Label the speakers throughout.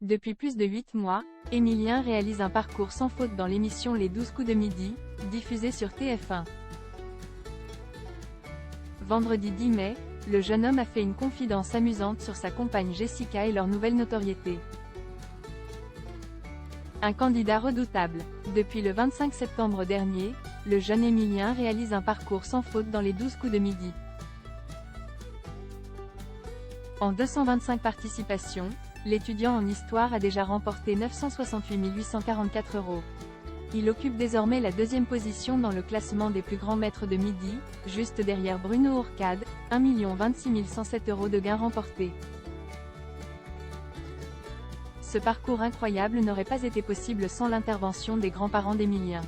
Speaker 1: Depuis plus de 8 mois, Emilien réalise un parcours sans faute dans l'émission Les 12 coups de midi, diffusée sur TF1. Vendredi 10 mai, le jeune homme a fait une confidence amusante sur sa compagne Jessica et leur nouvelle notoriété. Un candidat redoutable. Depuis le 25 septembre dernier, le jeune Emilien réalise un parcours sans faute dans les 12 coups de midi. En 225 participations, l'étudiant en histoire a déjà remporté 968 844 €. Il occupe désormais la deuxième position dans le classement des plus grands maîtres de midi, juste derrière Bruno Ourcade, 1 026 107 € de gains remportés. Ce parcours incroyable n'aurait pas été possible sans l'intervention des grands-parents d'Emilien.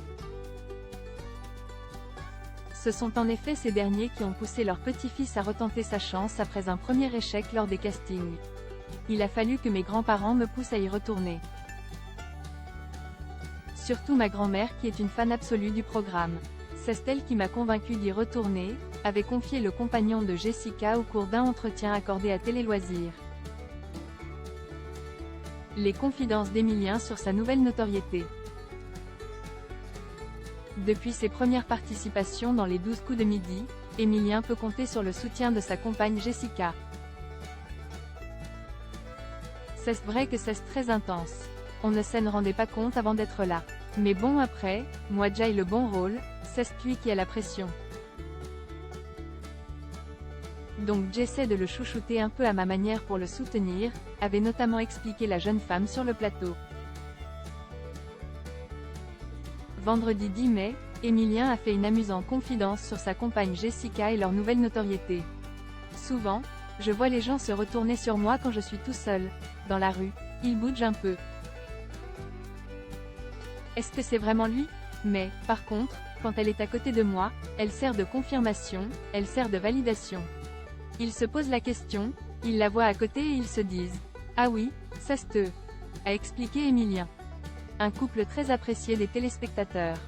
Speaker 1: Ce sont en effet ces derniers qui ont poussé leur petit-fils à retenter sa chance après un premier échec lors des castings. Il a fallu que mes grands-parents me poussent à y retourner. Surtout ma grand-mère qui est une fan absolue du programme. C'est elle qui m'a convaincu d'y retourner, avait confié le compagnon de Jessica au cours d'un entretien accordé à Télé Loisirs. Les confidences d'Emilien sur sa nouvelle notoriété. Depuis ses premières participations dans les 12 coups de midi, Emilien peut compter sur le soutien de sa compagne Jessica. C'est vrai que c'est très intense. On ne s'en rendait pas compte avant d'être là. Mais bon après, moi j'ai le bon rôle, c'est lui qui a la pression. Donc j'essaie de le chouchouter un peu à ma manière pour le soutenir, avait notamment expliqué la jeune femme sur le plateau. Vendredi 10 mai, Emilien a fait une amusante confidence sur sa compagne Jessica et leur nouvelle notoriété. Souvent, je vois les gens se retourner sur moi quand je suis tout seul, dans la rue, il bouge un peu. Est-ce que c'est vraiment lui? Mais, par contre, quand elle est à côté de moi, elle sert de confirmation, elle sert de validation. Ils se posent la question, ils la voient à côté et ils se disent « Ah oui, c'est eux », a expliqué Emilien. Un couple très apprécié des téléspectateurs.